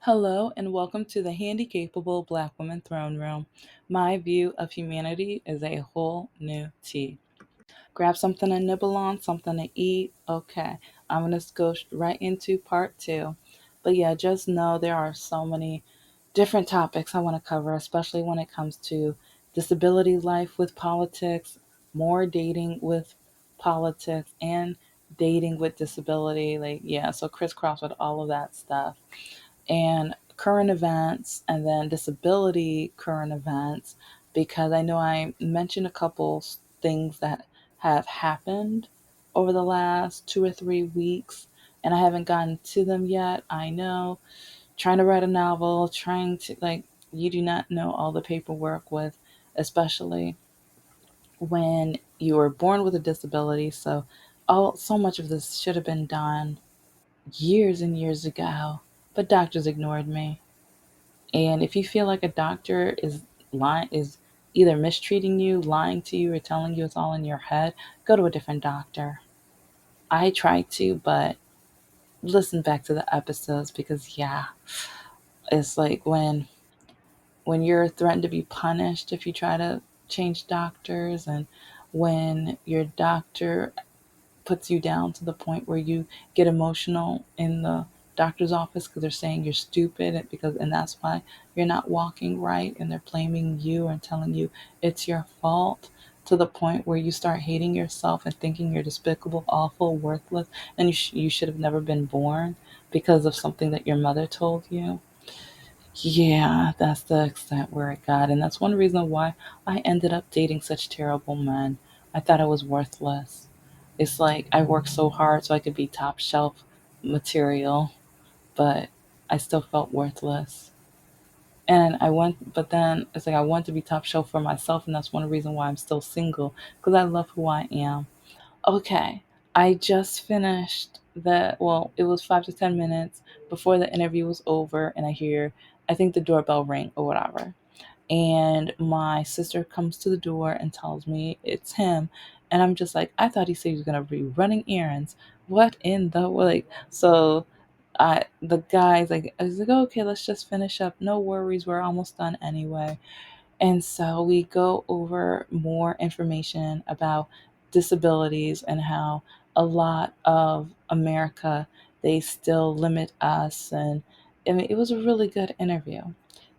Hello and welcome to the Handicapable Black Woman Throne Room. My view of humanity is a whole new tea. Grab something to nibble on, something to eat. Okay, I'm going to go right into part two. But yeah, just know there are so many different topics I want to cover, especially when it comes to disability life with politics, more dating with politics, and dating with disability. So crisscross with all of that stuff and current events and then disability current events because I know I mentioned a couple things that have happened over the last 2 or 3 weeks and I haven't gotten to them yet. I know trying to write a novel, trying to you do not know all the paperwork with especially when you were born with a disability. So much of this should have been done years and years ago, but doctors ignored me. And if you feel like a doctor is either mistreating you, lying to you, or telling you it's all in your head, go to a different doctor. I try to, but listen back to the episodes because yeah, it's like when you're threatened to be punished if you try to change doctors and when your doctor puts you down to the point where you get emotional in the doctor's office because they're saying you're stupid and that's why you're not walking right and they're blaming you and telling you it's your fault to the point where you start hating yourself and thinking you're despicable, awful, worthless, and you should have never been born because of something that your mother told you. Yeah, that's the extent where it got. And that's one reason why I ended up dating such terrible men. I thought I was worthless. It's like I worked so hard so I could be top shelf material, but I still felt worthless. And but then it's like I want to be top shelf for myself. And that's one reason why I'm still single because I love who I am. Okay, I just finished it was 5 to 10 minutes before the interview was over, and I think the doorbell rang or whatever. And my sister comes to the door and tells me it's him. And I'm just like, I thought he said he was going to be running errands. What in the, like, so the guy's like, I was like, okay, let's just finish up. No worries. We're almost done anyway. And so we go over more information about disabilities and how a lot of America, they still limit us. And I mean, it was a really good interview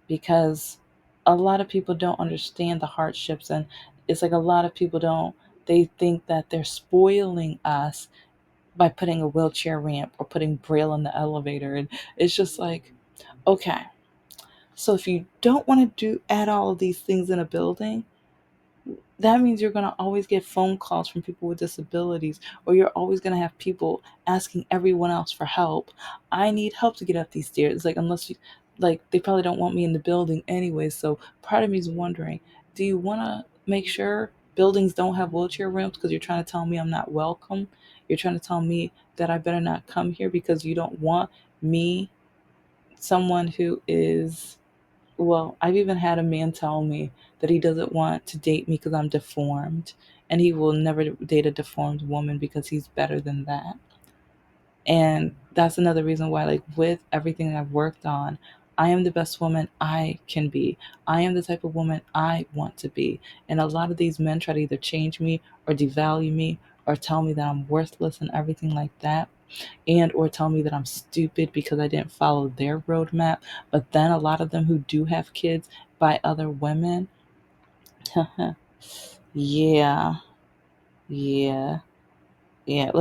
because a lot of people don't understand the hardships. And it's like a lot of people don't, they think that they're spoiling us by putting a wheelchair ramp or putting Braille in the elevator. And it's just like, okay, so if you don't want to add all of these things in a building, that means you're going to always get phone calls from people with disabilities, or you're always going to have people asking everyone else for help. I need help to get up these stairs. It's like, unless you, like, they probably don't want me in the building anyway. So part of me is wondering, do you want to make sure buildings don't have wheelchair ramps because you're trying to tell me I'm not welcome? You're trying to tell me that I better not come here because you don't want me, someone who is, well, I've even had a man tell me that he doesn't want to date me because I'm deformed, and he will never date a deformed woman because he's better than that. And that's another reason why, like, with everything I've worked on, I am the best woman I can be. I am the type of woman I want to be. And a lot of these men try to either change me or devalue me or tell me that I'm worthless and everything like that, and or tell me that I'm stupid because I didn't follow their roadmap. But then a lot of them who do have kids by other women, yeah, yeah, yeah.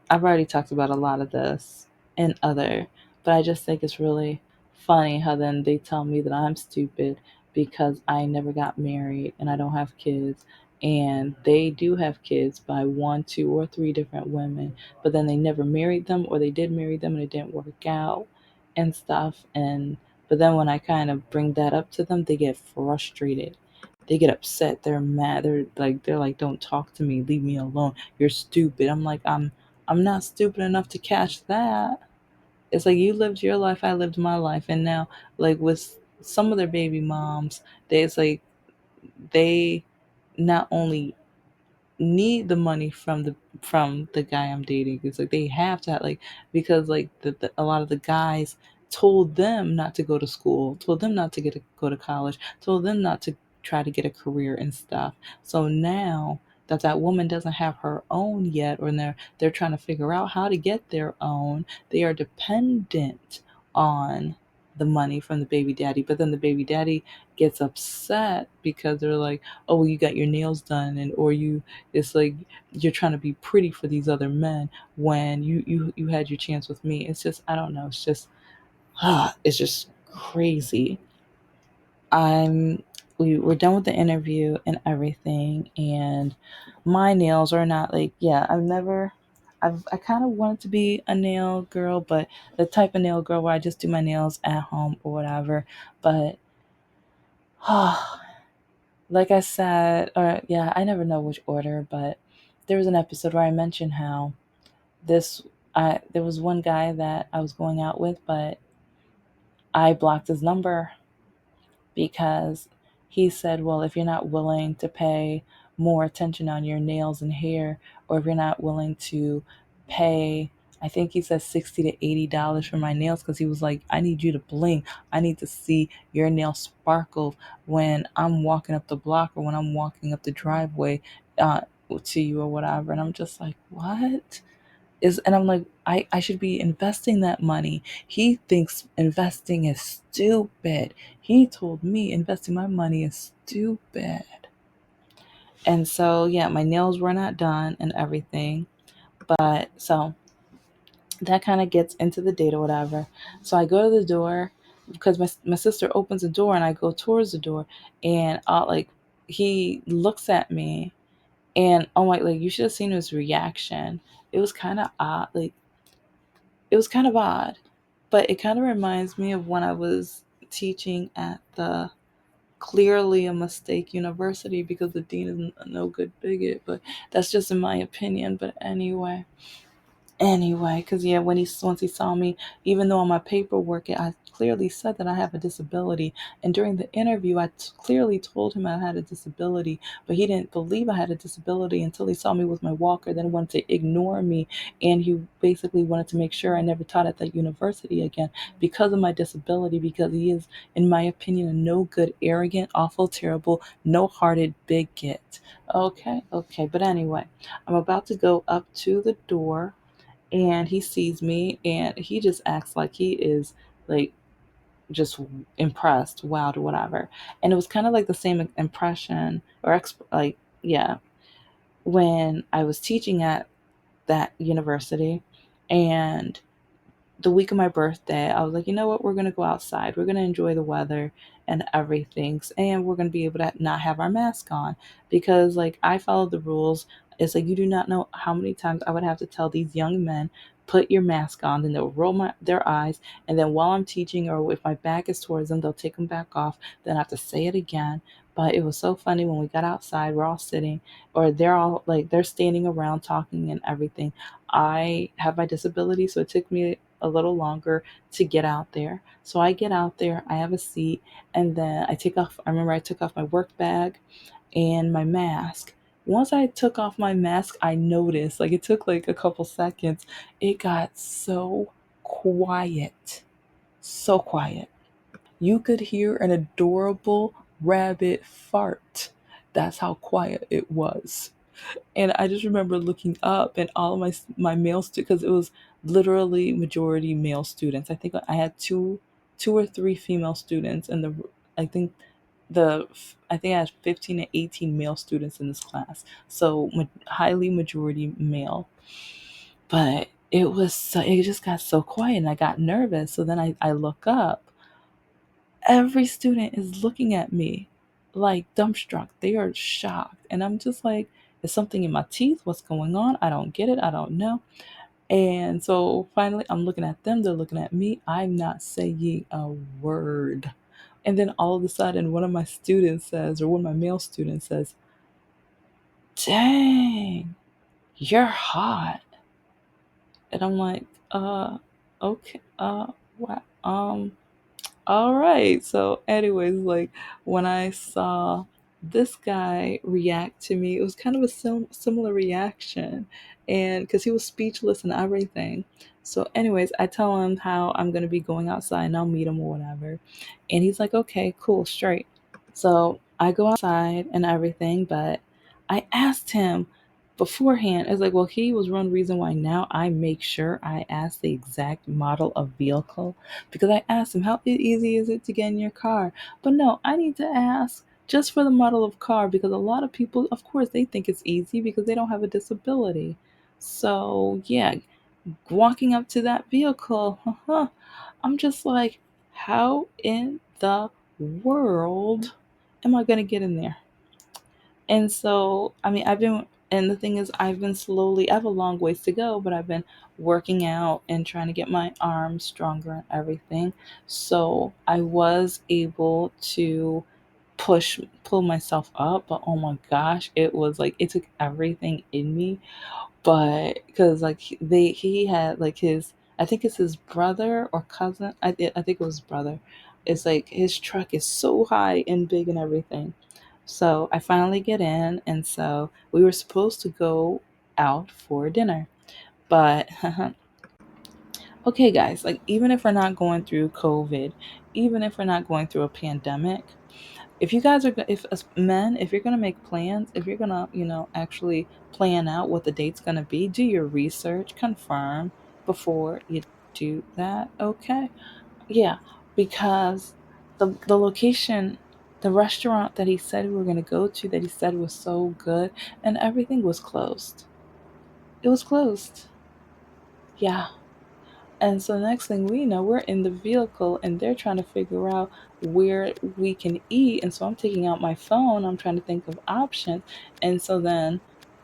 I've already talked about a lot of this and other, but I just think it's really funny how then they tell me that I'm stupid because I never got married and I don't have kids. And they do have kids by one, two, or three different women, but then they never married them, or they did marry them and it didn't work out and stuff. But then when I kind of bring that up to them, they get frustrated. They get upset. They're mad. They're like, don't talk to me. Leave me alone. You're stupid. I'm like, I'm not stupid enough to catch that. It's like you lived your life, I lived my life, and now, like, with some of their baby moms, it's like they not only need the money from the guy I'm dating. It's like they have to, like, because like a lot of the guys, told them not to go to school, told them not to go to college, told them not to try to get a career and stuff. So now that that woman doesn't have her own yet, or they're trying to figure out how to get their own, they are dependent on the money from the baby daddy. But then the baby daddy gets upset because they're like, oh, well, you got your nails done, and or you, it's like you're trying to be pretty for these other men when you had your chance with me. It's just, I don't know, it's just crazy. I'm we were done with the interview and everything, and my nails are not like, yeah, I kind of wanted to be a nail girl, but the type of nail girl where I just do my nails at home or whatever. But like I said, or yeah, I never know which order, but there was an episode where I mentioned how this I there was one guy that I was going out with, but I blocked his number because he said, well, if you're not willing to pay more attention on your nails and hair, or if you're not willing to pay, I think he said $60 to $80 for my nails, because he was like, I need you to bling. I need to see your nails sparkle when I'm walking up the block or when I'm walking up the driveway uh, to you or whatever. And I'm just like, what? And I'm like, I should be investing that money. He thinks investing is stupid. He told me investing my money is stupid. And so yeah, my nails were not done and everything. But so that kind of gets into the date or whatever. So I go to the door because my sister opens the door and I go towards the door, and he looks at me, and I'm like you should have seen his reaction. It was kind of odd. It was kind of odd, but it kind of reminds me of when I was teaching at the clearly a mistake university, because the dean is a no good bigot, but that's just in my opinion. But anyway, because yeah, once he saw me, even though on my paperwork I clearly said that I have a disability, and during the interview clearly told him I had a disability, but he didn't believe I had a disability until he saw me with my walker, then wanted to ignore me, and he basically wanted to make sure I never taught at that university again because of my disability, because he is, in my opinion, a no good, arrogant, awful, terrible, no-hearted bigot. Okay, but anyway, I'm about to go up to the door, and he sees me and he just acts like he is like just impressed, wowed, or whatever. And it was kind of like the same impression or like, yeah, when I was teaching at that university, and the week of my birthday, I was like, you know what? We're going to go outside. We're going to enjoy the weather and everything. And we're going to be able to not have our mask on, because, like, I followed the rules. It's like, you do not know how many times I would have to tell these young men, put your mask on. Then they'll roll their eyes. And then while I'm teaching, or if my back is towards them, they'll take them back off. Then I have to say it again. But it was so funny when we got outside, we're all sitting, or they're standing around talking and everything. I have my disability, so it took me a little longer to get out there. So I get out there, I have a seat, and then I remember I took off my work bag and my mask. Once I took off my mask, I noticed, like, it took like a couple seconds, it got so quiet. So quiet. You could hear an adorable rabbit fart. That's how quiet it was. And I just remember looking up, and all of my male students, because it was literally majority male students. I think I had two or three female students, and I think I think I had 15 to 18 male students in this class. So highly majority male. But it just got so quiet, and I got nervous. So then I look up. Every student is looking at me like dumbstruck. They are shocked. And I'm just like, is something in my teeth? What's going on? I don't get it. I don't know. And so finally, I'm looking at them. They're looking at me. I'm not saying a word. And then all of a sudden, one of my students says, or one of my male students says, dang, you're hot. And I'm like, okay, what? All right. So, anyways, like when I saw this guy react to me. It was kind of a similar reaction, and because he was speechless and everything. So, anyways, I tell him how I'm gonna be going outside and I'll meet him or whatever, and he's like, "Okay, cool, straight." So I go outside and everything, but I asked him beforehand. It's like, well, he was one reason why now I make sure I ask the exact model of vehicle, because I asked him how easy is it to get in your car. But no, I need to ask just for the model of car, because a lot of people, of course, they think it's easy because they don't have a disability. So yeah, walking up to that vehicle, I'm just like, how in the world am I going to get in there? And so, I mean, and the thing is, I've been slowly, I have a long ways to go, but I've been working out and trying to get my arms stronger and everything. So I was able to pull myself up, but oh my gosh, it was like, it took everything in me. But because like he had like his, I think it's his brother or cousin, I think it was his brother. It's like his truck is so high and big and everything. So I finally get in, and so we were supposed to go out for dinner. But okay, guys, like even if we're not going through COVID, even if we're not going through a pandemic, if you guys are, if as men, if you're gonna make plans, if you're gonna, actually plan out what the date's gonna be, do your research, confirm before you do that. Okay, yeah, because the location, the restaurant that he said we were gonna go to, that he said was so good, and everything was closed. It was closed. Yeah. And so the next thing we know, we're in the vehicle and they're trying to figure out where we can eat. And so I'm taking out my phone. I'm trying to think of options. And so then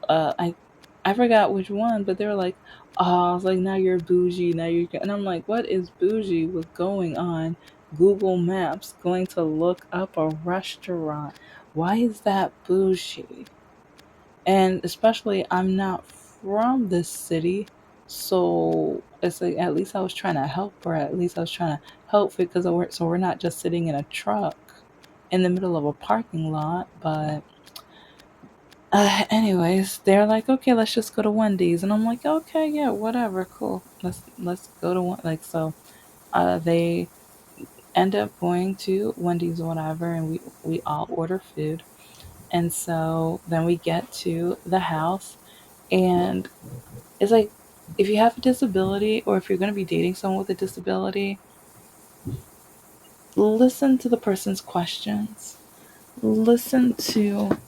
uh, I I forgot which one, but they were like, oh, I was like, now you're bougie. Now you're, and I'm like, what is bougie with going on Google Maps, going to look up a restaurant? Why is that bougie? And especially, I'm not from this city, so it's like at least I was trying to help her. At least I was trying to help because so we're not just sitting in a truck in the middle of a parking lot. But anyways, they're like, okay, let's just go to Wendy's, and I'm like, okay, yeah, whatever, cool. Let's go to one. Like so, they end up going to Wendy's or whatever, and we all order food. And so then we get to the house, and it's like, if you have a disability or if you're going to be dating someone with a disability, listen to the person's questions. Listen to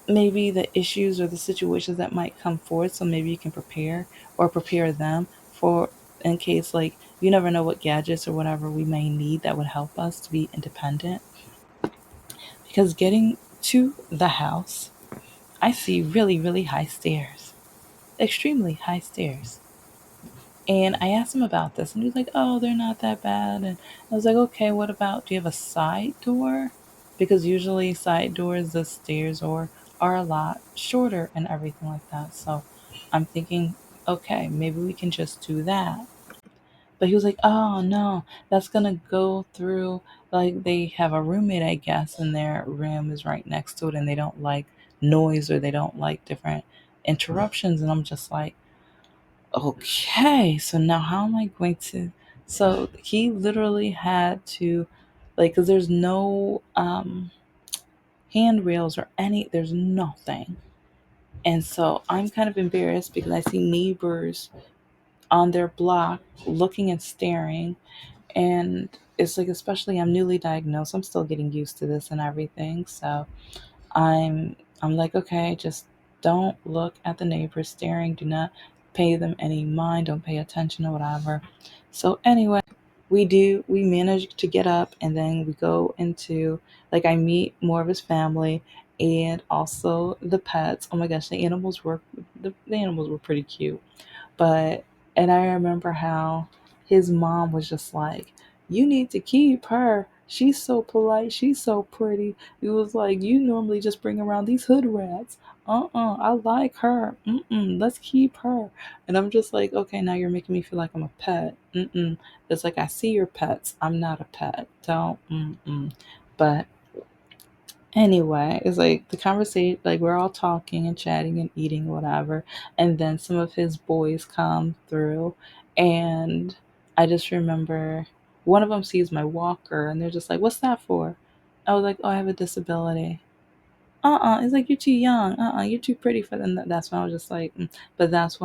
maybe the issues or the situations that might come forward, so maybe you can prepare or prepare them for, in case, like, you never know what gadgets or whatever we may need that would help us to be independent. Because getting to the house, I see really, really high stairs, extremely high stairs. And I asked him about this, and he was like, "Oh, they're not that bad." And I was like, "Okay, what about? Do you have a side door? Because usually side doors, the stairs are a lot shorter and everything like that." So I'm thinking, okay, maybe we can just do that. But he was like, "Oh no, that's gonna go through. Like they have a roommate, I guess, and their room is right next to it, and they don't like noise or they don't like different interruptions." And I'm just like, okay, so now how am I going to? So he literally had to, like, because there's no handrails or there's nothing. And so I'm kind of embarrassed because I see neighbors on their block looking and staring. And it's like, especially I'm newly diagnosed, I'm still getting used to this and everything. So I'm like, okay, just don't look at the neighbors staring. Do not pay them any mind. Don't pay attention or whatever. So anyway, we manage to get up, and then we go into, like, I meet more of his family and also the pets. Oh my gosh, the animals were pretty cute. But, and I remember how his mom was just like, "You need to keep her. She's so polite. She's so pretty." It was like, "You normally just bring around these hood rats. I like her. Let's keep her." And I'm just like, okay, now you're making me feel like I'm a pet. It's like, I see your pets. I'm not a pet. Don't. But Anyway, it's like the conversation, like we're all talking and chatting and eating, whatever. And then some of his boys come through, and I just remember one of them sees my walker and they're just like, "What's that for?" I was like, "Oh, I have a disability." It's like, "You're too young. You're too pretty for them." That's when I was just like, mm. But that's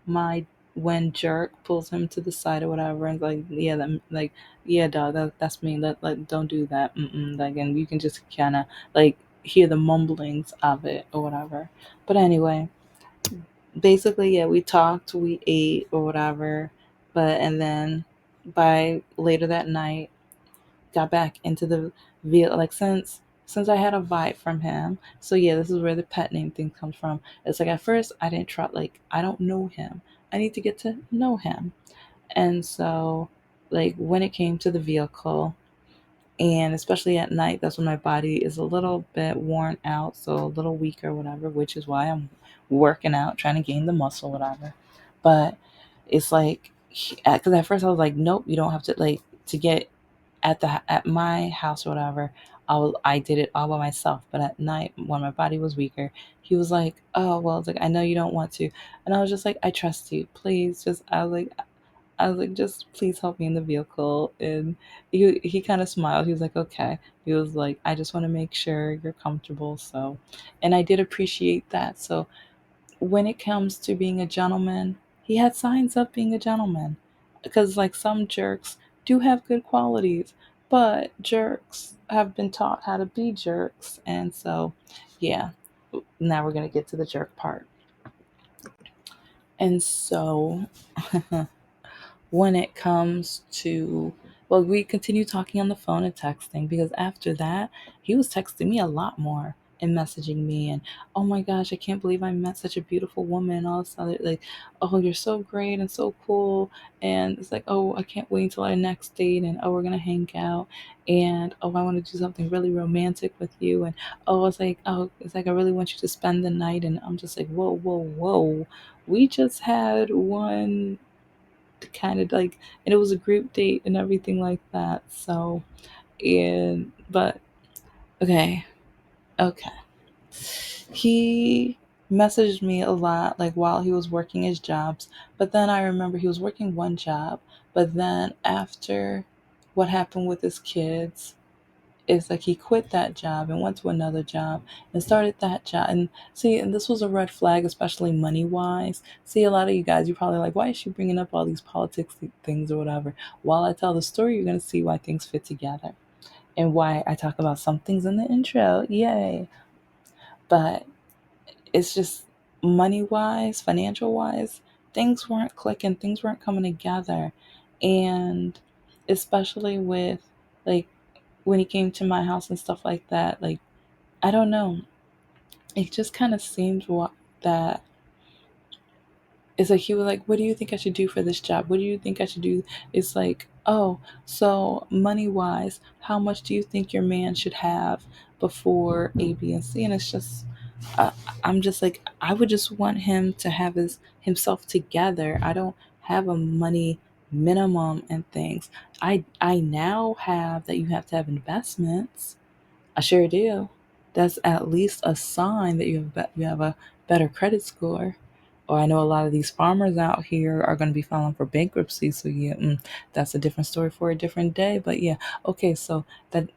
my when Jerk pulls him to the side or whatever and like, yeah, like, yeah, dog, that's me. Like, don't do that. Like, and you can just kind of like hear the mumblings of it or whatever. But anyway, basically, yeah, we talked, we ate or whatever. But and then by later that night, got back into the vehicle, like since I had a vibe from him. So yeah, this is where the pet name thing comes from. It's like at first I didn't try, like I don't know him. I need to get to know him. And so like when it came to the vehicle, and especially at night, that's when my body is a little bit worn out, so a little weaker, whatever, which is why I'm working out, trying to gain the muscle, whatever. But it's like, because at first I was like, nope, you don't have to, like, to get at my house or whatever. I did it all by myself. But at night, when my body was weaker, he was like, "Oh well," it's like, "I know you don't want to," and I was just like, "I trust you, please." Just I was like, "Just please help me in the vehicle." And he kind of smiled. He was like, "Okay." He was like, "I just want to make sure you're comfortable." So, and I did appreciate that. So when it comes to being a gentleman, he had signs of being a gentleman. Because, like, some jerks do have good qualities, but jerks have been taught how to be jerks. And so, yeah, now we're going to get to the jerk part. And so, when it comes to, well, we continue talking on the phone and texting because after that he was texting me a lot more and messaging me and, "Oh my gosh, I can't believe I met such a beautiful woman," and all this other, like, "Oh, you're so great and so cool," and it's like, "Oh, I can't wait until our next date," and, "Oh, we're gonna hang out," and, "Oh, I want to do something really romantic with you," and, "Oh," it's like, "Oh," it's like, "I really want you to spend the night," and I'm just like, whoa, whoa, whoa, we just had one kind of like, and it was a group date and everything like that. So, and but okay, okay, he messaged me a lot like while he was working his jobs, but then I remember he was working one job, but then after what happened with his kids, it's like he quit that job and went to another job and started that job. And see, and this was a red flag, especially money wise. See, a lot of you guys, you're probably like, "Why is she bringing up all these politics things or whatever?" While I tell the story, you're going to see why things fit together and why I talk about some things in the intro. Yay. But it's just money wise, financial wise, things weren't clicking, things weren't coming together. And especially with, like, when he came to my house and stuff like that, like, I don't know. It just kind of seemed that it's like he was like, "What do you think I should do for this job? What do you think I should do?" It's like, "Oh, so money wise, how much do you think your man should have before A, B, and C?" And it's just, uh, I'm just like, I would just want him to have himself together. I don't have a money minimum and things. I now have that you have to have investments. I sure do. That's at least a sign that you have a better credit score. Or I know a lot of these farmers out here are going to be filing for bankruptcy. So yeah, that's a different story for a different day. But yeah, okay. So that,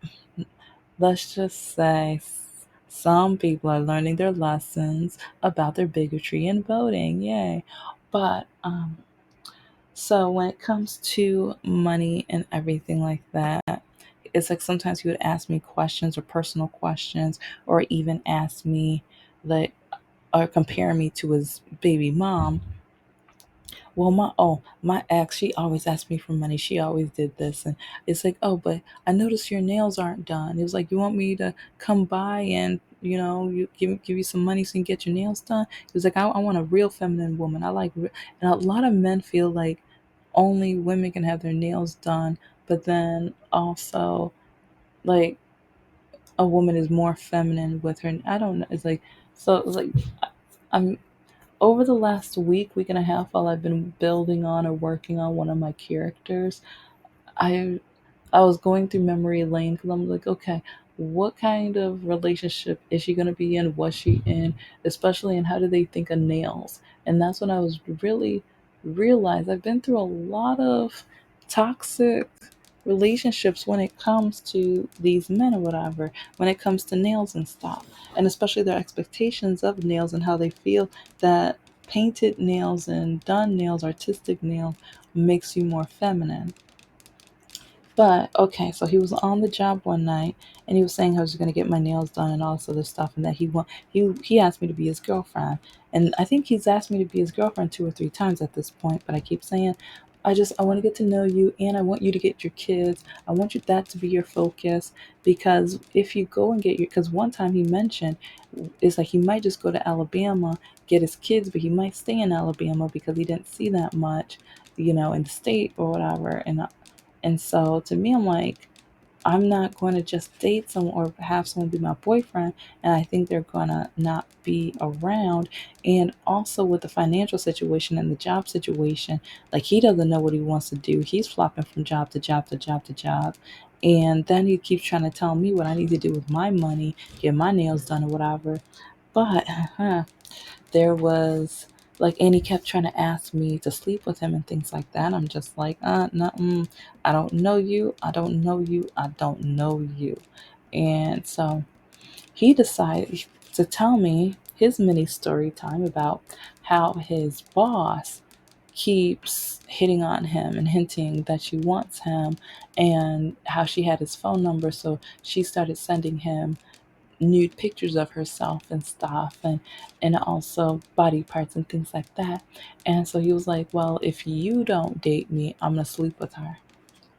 let's just say some people are learning their lessons about their bigotry in voting. Yay! But so when it comes to money and everything like that, it's like sometimes he would ask me questions or personal questions, or even ask me, like, or compare me to his baby mom. Well, my ex, she always asked me for money. She always did this, and it's like, "Oh, but I noticed your nails aren't done." It was like, "You want me to come by and, you give you some money so you can get your nails done?" It was like, I want a real feminine woman. I like, and a lot of men feel like only women can have their nails done, but then also, like, a woman is more feminine with her. I don't know. It's like, so it's like, I'm over the last week and a half, while I've been building on or working on one of my characters, I I was going through memory lane because I'm like, okay, what kind of relationship is she going to be in? Was she in? Especially, and how do they think of nails? And that's when I was really realized I've been through a lot of toxic relationships when it comes to these men or whatever, when it comes to nails and stuff, and especially their expectations of nails and how they feel that painted nails and done nails, artistic nails, makes you more feminine. But okay, so he was on the job one night and he was saying I was going to get my nails done and all this other stuff, and that he asked me to be his girlfriend. And I think he's asked me to be his girlfriend 2 or 3 times at this point, but I keep saying I want to get to know you, and I want you to get your kids. I want you that to be your focus, because if you go and get your, because one time he mentioned it's like he might just go to Alabama, get his kids, but he might stay in Alabama because he didn't see that much, in the state or whatever. And so to me, I'm like, I'm not going to just date someone or have someone be my boyfriend, and I think they're going to not be around. And also with the financial situation and the job situation, like he doesn't know what he wants to do. He's flopping from job to job to job to job. And then he keeps trying to tell me what I need to do with my money, get my nails done or whatever. But there was like, and he kept trying to ask me to sleep with him and things like that. I'm just like, no, I don't know you, I don't know you, I don't know you. And so he decided to tell me his mini story time about how his boss keeps hitting on him and hinting that she wants him, and how she had his phone number, so she started sending him nude pictures of herself and stuff, and also body parts and things like that. And so he was like, well, if you don't date me, I'm gonna sleep with her.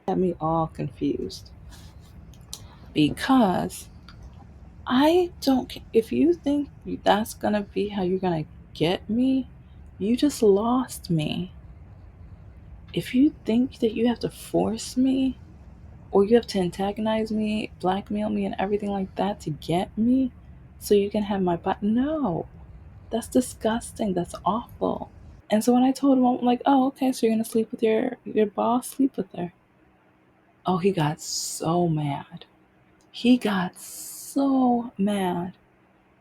Got me all confused, because I don't if you think that's gonna be how you're gonna get me, you just lost me. If you think that you have to force me, or you have to antagonize me, blackmail me, and everything like that to get me so you can have my butt, no. That's disgusting. That's awful. And so when I told him, I'm like, oh, okay, so you're gonna sleep with your boss? Sleep with her. Oh, he got so mad. He got so mad.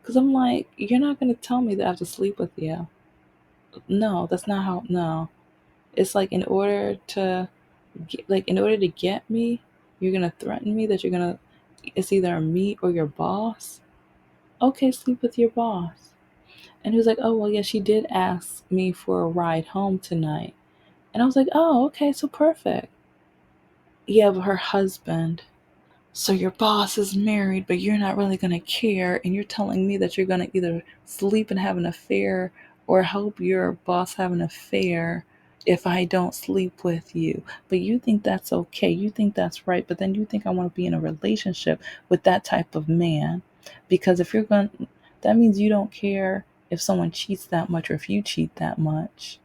Cause I'm like, you're not gonna tell me that I have to sleep with you. No, that's not how. No, it's like in order to get me, you're gonna threaten me that you're gonna. It's either me or your boss. Okay, sleep with your boss. And he was like, oh, well, yeah, she did ask me for a ride home tonight. And I was like, oh, okay, so perfect. Yeah, but her husband. So your boss is married, but you're not really going to care. And you're telling me that you're going to either sleep and have an affair or help your boss have an affair if I don't sleep with you. But you think that's okay. You think that's right. But then you think I want to be in a relationship with that type of man. Because if you're going, that means you don't care if someone cheats that much or if you cheat that much.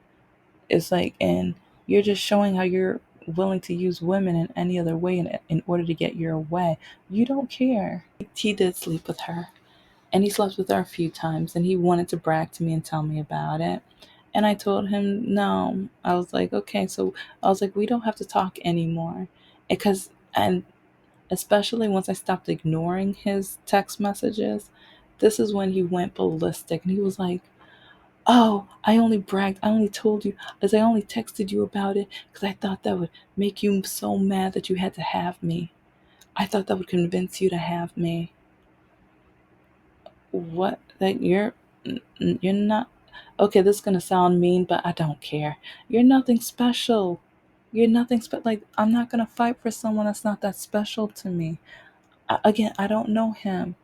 It's like, and you're just showing how you're willing to use women in any other way in order to get your way. You don't care. He did sleep with her, and he slept with her a few times, and he wanted to brag to me and tell me about it. And I told him no. I was like, okay, so I was like, we don't have to talk anymore. And especially once I stopped ignoring his text messages, this is when he went ballistic, and he was like, oh, I only bragged. I only told you, as I only texted you about it because I thought that would make you so mad that you had to have me. I thought that would convince you to have me. What? That you're not. Okay, this is gonna sound mean, but I don't care. You're nothing special. You're nothing special. Like, I'm not gonna fight for someone that's not that special to me. Again, I don't know him.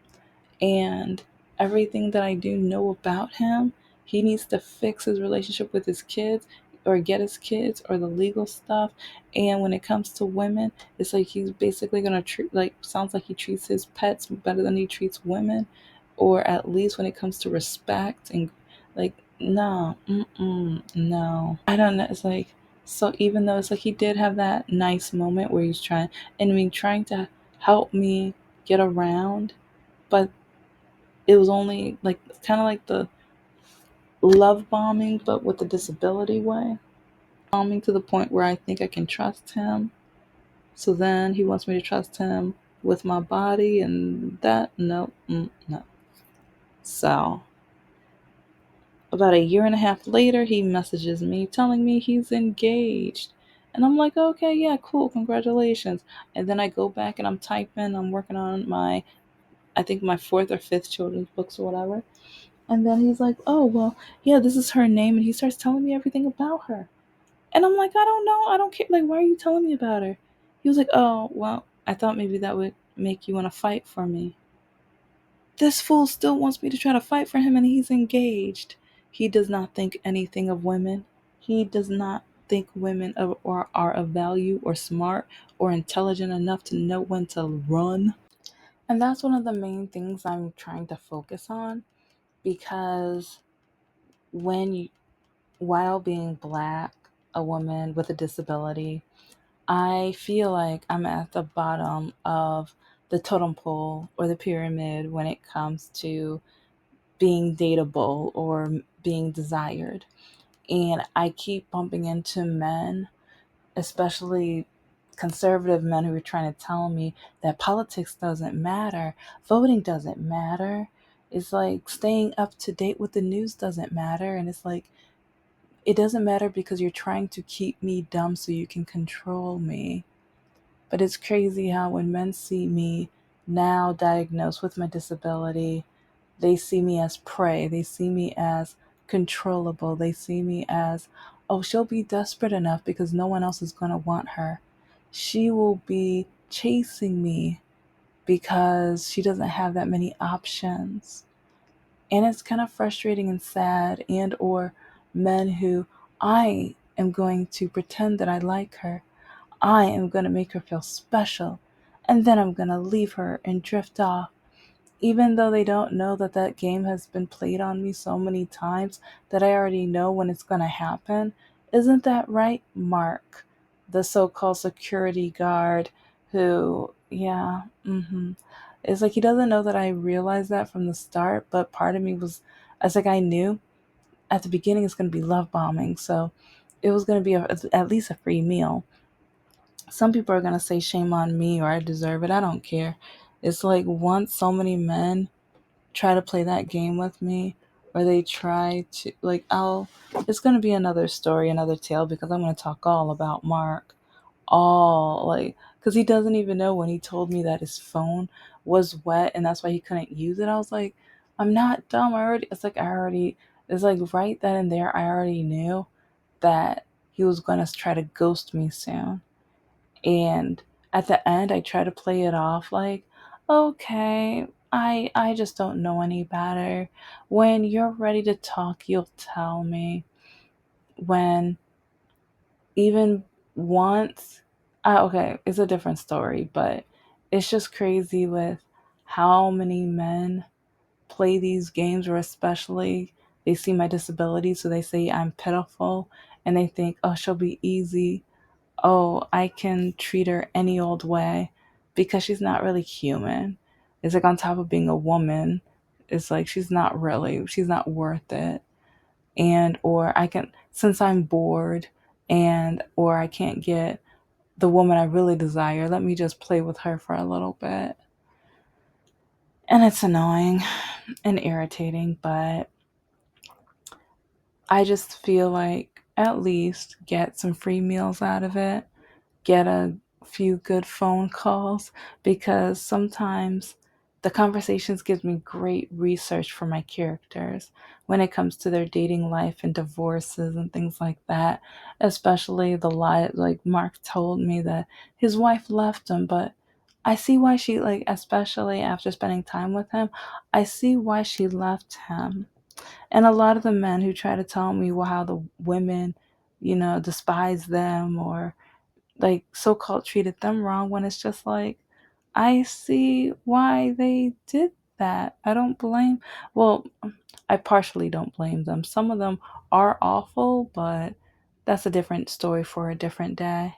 And everything that I do know about him, he needs to fix his relationship with his kids, or get his kids, or the legal stuff. And when it comes to women, it's like he's basically gonna treat, like, sounds like he treats his pets better than he treats women, or at least when it comes to respect and, like, no, no, I don't know. It's like, so even though it's like he did have that nice moment where he's trying, and I mean, trying to help me get around, but it was only like kind of like the love bombing, but with the disability way. Bombing to the point where I think I can trust him. So then he wants me to trust him with my body and that. No, no. So about a year and a half later, he messages me telling me he's engaged. And I'm like, okay, yeah, cool, congratulations. And then I go back and I'm typing, I'm working on my, I think my fourth or fifth children's books or whatever. And then he's like, oh, well, yeah, this is her name. And he starts telling me everything about her. And I'm like, I don't know. I don't care. Like, why are you telling me about her? He was like, oh, well, I thought maybe that would make you want to fight for me. This fool still wants me to try to fight for him and he's engaged. He does not think anything of women. He does not think women are of value or smart or intelligent enough to know when to run. And that's one of the main things I'm trying to focus on because when you, while being black, a woman with a disability, I feel like I'm at the bottom of the totem pole or the pyramid when it comes to being dateable or being desired. And I keep bumping into men, especially conservative men, who are trying to tell me that politics doesn't matter, voting doesn't matter. It's like staying up to date with the news doesn't matter. And it's like, it doesn't matter because you're trying to keep me dumb so you can control me. But it's crazy how when men see me now diagnosed with my disability, they see me as prey. They see me as controllable. They see me as, oh, she'll be desperate enough because no one else is going to want her. She will be chasing me because she doesn't have that many options. And it's kind of frustrating and sad. And or men who, I am going to pretend that I like her. I am going to make her feel special. And then I'm going to leave her and drift off, even though they don't know that that game has been played on me so many times that I already know when it's going to happen. Isn't that right, Mark, the so-called security guard who, yeah, it's like he doesn't know that I realized that from the start, but part of me was, I was like, I knew at the beginning it's going to be love bombing, so it was going to be at least a free meal. Some people are going to say shame on me or I deserve it. I don't care. It's like once so many men try to play that game with me, or they try to, like, I'll, it's going to be another story, another tale, because I'm going to talk all about Mark, all, like, because he doesn't even know. When he told me that his phone was wet and that's why he couldn't use it, I was like, I'm not dumb. I already, it's like, I already, it's like right then and there, I already knew that he was going to try to ghost me soon. And at the end, I try to play it off like, okay, I just don't know any better. When you're ready to talk, you'll tell me. When even once, okay, it's a different story, but it's just crazy with how many men play these games, or especially they see my disability, so they say I'm pitiful, and they think, oh, she'll be easy, oh, I can treat her any old way because she's not really human. It's like on top of being a woman, it's like she's not worth it. And or I can, since I'm bored and or I can't get the woman I really desire, let me just play with her for a little bit. And it's annoying and irritating, but I just feel like at least get some free meals out of it, get a few good phone calls, because sometimes the conversations gives me great research for my characters when it comes to their dating life and divorces and things like that, especially the lie, like Mark told me that his wife left him, but I see why she, like, especially after spending time with him, I see why she left him. And a lot of the men who try to tell me, well, how the women, despise them or like so-called treated them wrong, when it's just like, I see why they did that. I don't blame, well, I partially don't blame them. Some of them are awful, but that's a different story for a different day.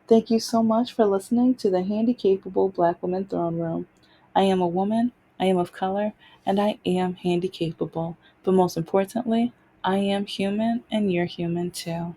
Thank you so much for listening to the Handicapable Black Woman Throne Room. I am a woman, I am of color, and I am handicapable. But most importantly, I am human and you're human too.